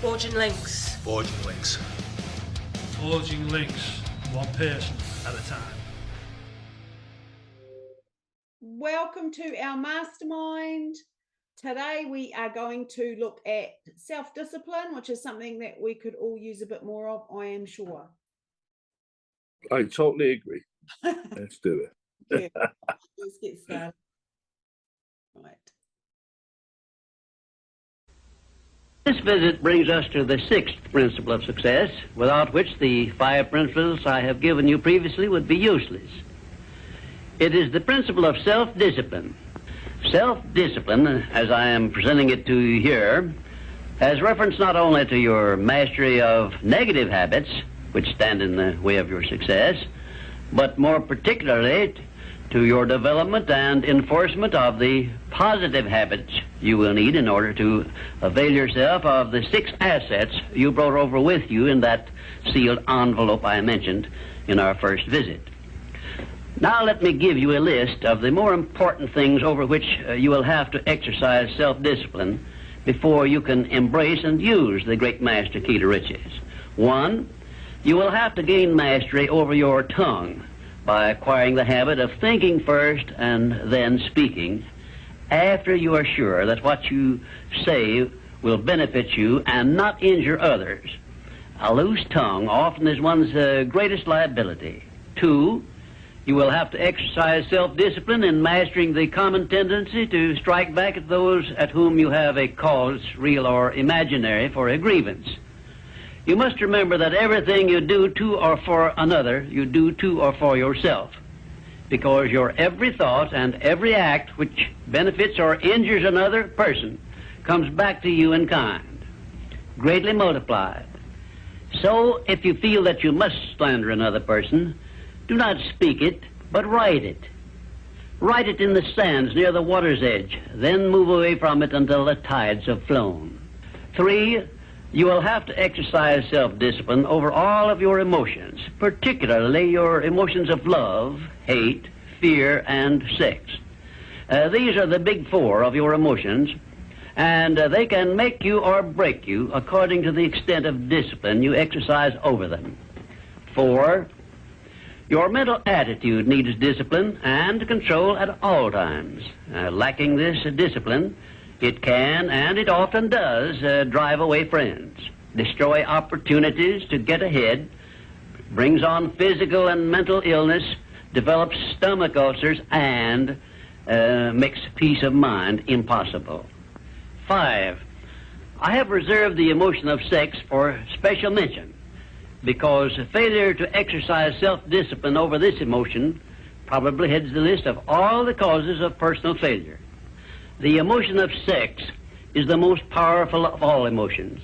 Forging links. Forging links. Forging links, one person at a time. Welcome to our mastermind. Today we are going to look at self-discipline, which is something that we could all use a bit more of, I am sure. I totally agree. Let's do it. Yeah. Let's get started. Right. This visit brings us to the sixth principle of success, without which the 5 principles I have given you previously would be useless. It is the principle of self-discipline. Self-discipline, as I am presenting it to you here, has reference not only to your mastery of negative habits, which stand in the way of your success, but more particularly to your development and enforcement of the positive habits you will need in order to avail yourself of the 6 assets you brought over with you in that sealed envelope I mentioned in our first visit. Now let me give you a list of the more important things over which you will have to exercise self-discipline before you can embrace and use the great master key to riches. 1, you will have to gain mastery over your tongue by acquiring the habit of thinking first and then speaking after you are sure that what you say will benefit you and not injure others. A loose tongue often is one's greatest liability. 2, you will have to exercise self-discipline in mastering the common tendency to strike back at those at whom you have a cause, real or imaginary, for a grievance. You must remember that everything you do to or for another, you do to or for yourself, because your every thought and every act which benefits or injures another person comes back to you in kind, greatly multiplied. So, if you feel that you must slander another person, do not speak it, but write it. Write it in the sands near the water's edge, then move away from it until the tides have flown. 3, you will have to exercise self-discipline over all of your emotions, particularly your emotions of love, hate, fear, and sex. These are the big 4 of your emotions, and they can make you or break you according to the extent of discipline you exercise over them. 4, your mental attitude needs discipline and control at all times. Lacking this discipline, it can, and it often does, drive away friends, destroy opportunities to get ahead, brings on physical and mental illness, develops stomach ulcers, and makes peace of mind impossible. 5, I have reserved the emotion of sex for special mention, because failure to exercise self-discipline over this emotion probably heads the list of all the causes of personal failure. The emotion of sex is the most powerful of all emotions,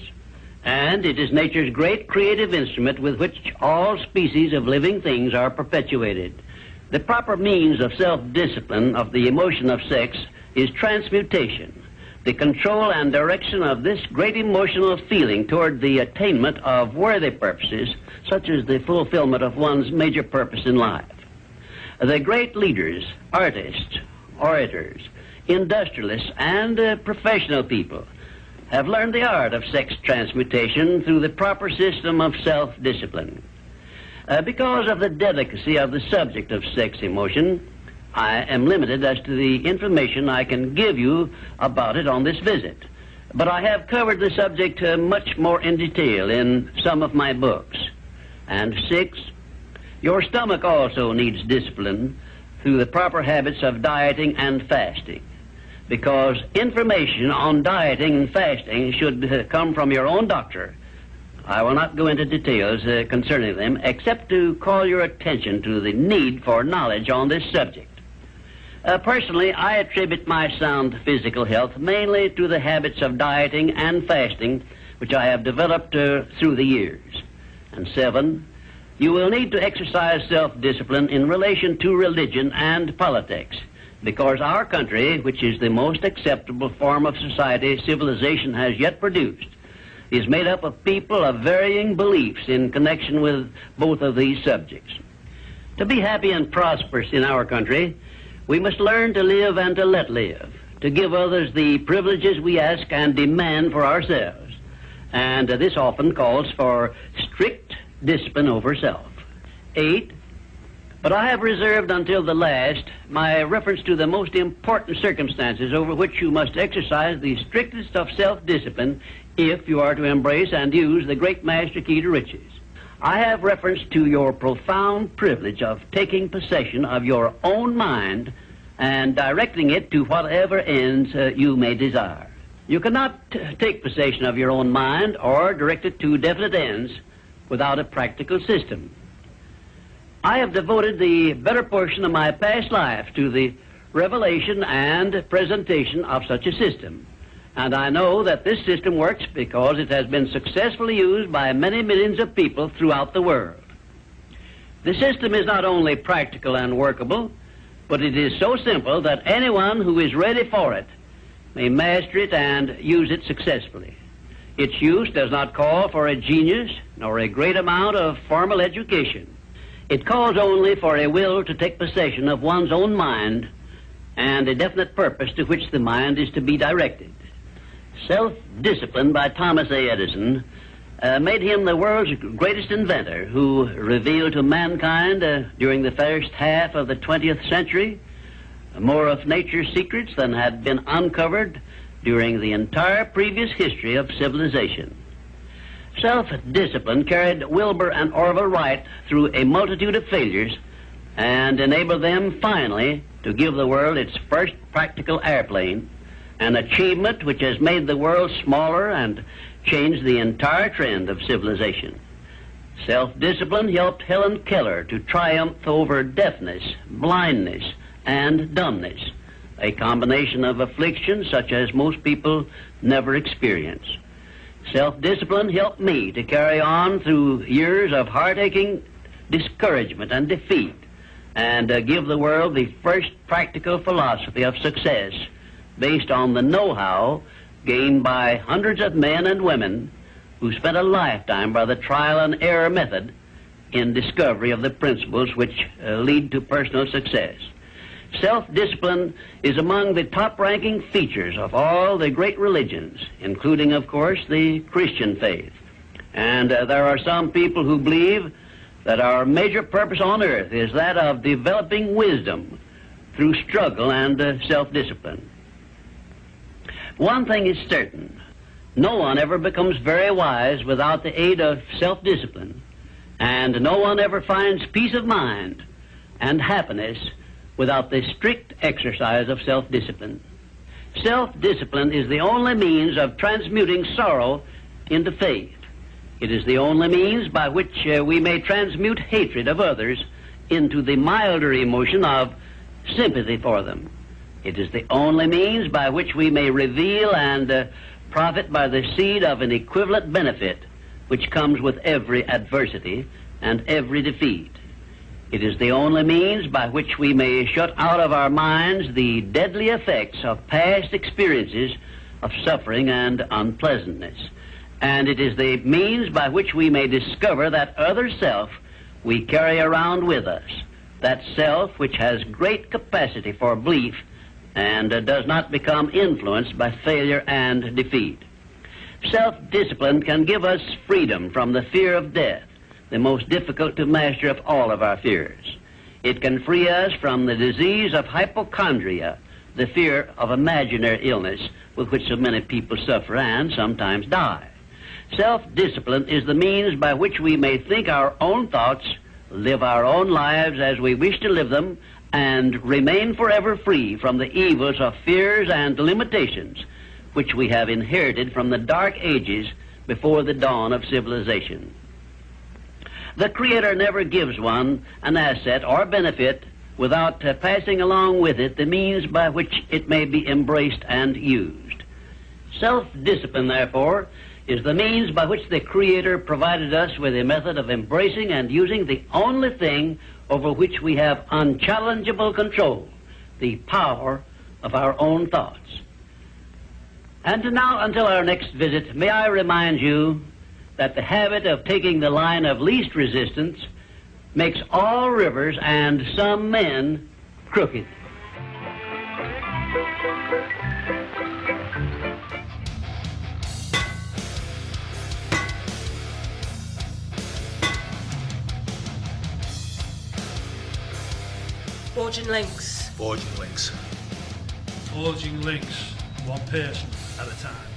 and it is nature's great creative instrument with which all species of living things are perpetuated. The proper means of self-discipline of the emotion of sex is transmutation, the control and direction of this great emotional feeling toward the attainment of worthy purposes, such as the fulfillment of one's major purpose in life. The great leaders, artists, orators, industrialists, and professional people have learned the art of sex transmutation through the proper system of self-discipline. Because of the delicacy of the subject of sex emotion, I am limited as to the information I can give you about it on this visit, but I have covered the subject much more in detail in some of my books. And 6, your stomach also needs discipline through the proper habits of dieting and fasting, because information on dieting and fasting should come from your own doctor. I will not go into details concerning them, except to call your attention to the need for knowledge on this subject. Personally, I attribute my sound physical health mainly to the habits of dieting and fasting which I have developed through the years. And 7, you will need to exercise self-discipline in relation to religion and politics, because our country, which is the most acceptable form of society civilization has yet produced, is made up of people of varying beliefs in connection with both of these subjects. To be happy and prosperous in our country, we must learn to live and to let live, to give others the privileges we ask and demand for ourselves, and this often calls for strict discipline over self. 8. But I have reserved until the last my reference to the most important circumstances over which you must exercise the strictest of self-discipline if you are to embrace and use the great master key to riches. I have reference to your profound privilege of taking possession of your own mind and directing it to whatever ends you may desire. You cannot take possession of your own mind or direct it to definite ends without a practical system. I have devoted the better portion of my past life to the revelation and presentation of such a system. And I know that this system works because it has been successfully used by many millions of people throughout the world. The system is not only practical and workable, but it is so simple that anyone who is ready for it may master it and use it successfully. Its use does not call for a genius nor a great amount of formal education. It calls only for a will to take possession of one's own mind and a definite purpose to which the mind is to be directed. Self-discipline by Thomas A. Edison made him the world's greatest inventor, who revealed to mankind during the first half of the 20th century more of nature's secrets than had been uncovered during the entire previous history of civilization. Self-discipline carried Wilbur and Orville Wright through a multitude of failures and enabled them finally to give the world its first practical airplane, an achievement which has made the world smaller and changed the entire trend of civilization. Self-discipline helped Helen Keller to triumph over deafness, blindness, and dumbness, a combination of afflictions such as most people never experience. Self-discipline helped me to carry on through years of heart-aching discouragement and defeat and give the world the first practical philosophy of success based on the know-how gained by hundreds of men and women who spent a lifetime by the trial and error method in discovery of the principles which lead to personal success. Self-discipline is among the top-ranking features of all the great religions, including, of course, the Christian faith. And there are some people who believe that our major purpose on earth is that of developing wisdom through struggle and self-discipline. One thing is certain: no one ever becomes very wise without the aid of self-discipline, and no one ever finds peace of mind and happiness without the strict exercise of self-discipline. Self-discipline is the only means of transmuting sorrow into faith. It is the only means by which we may transmute hatred of others into the milder emotion of sympathy for them. It is the only means by which we may reveal and profit by the seed of an equivalent benefit which comes with every adversity and every defeat. It is the only means by which we may shut out of our minds the deadly effects of past experiences of suffering and unpleasantness. And it is the means by which we may discover that other self we carry around with us, that self which has great capacity for belief and does not become influenced by failure and defeat. Self-discipline can give us freedom from the fear of death, the most difficult to master of all of our fears. It can free us from the disease of hypochondria, the fear of imaginary illness with which so many people suffer and sometimes die. Self-discipline is the means by which we may think our own thoughts, live our own lives as we wish to live them, and remain forever free from the evils of fears and limitations which we have inherited from the dark ages before the dawn of civilization. The Creator never gives one an asset or benefit without passing along with it the means by which it may be embraced and used. Self-discipline, therefore, is the means by which the Creator provided us with a method of embracing and using the only thing over which we have unchallengeable control, the power of our own thoughts. And now, until our next visit, may I remind you that the habit of taking the line of least resistance makes all rivers and some men crooked. Forging links. Forging links. Forging links, one person at a time.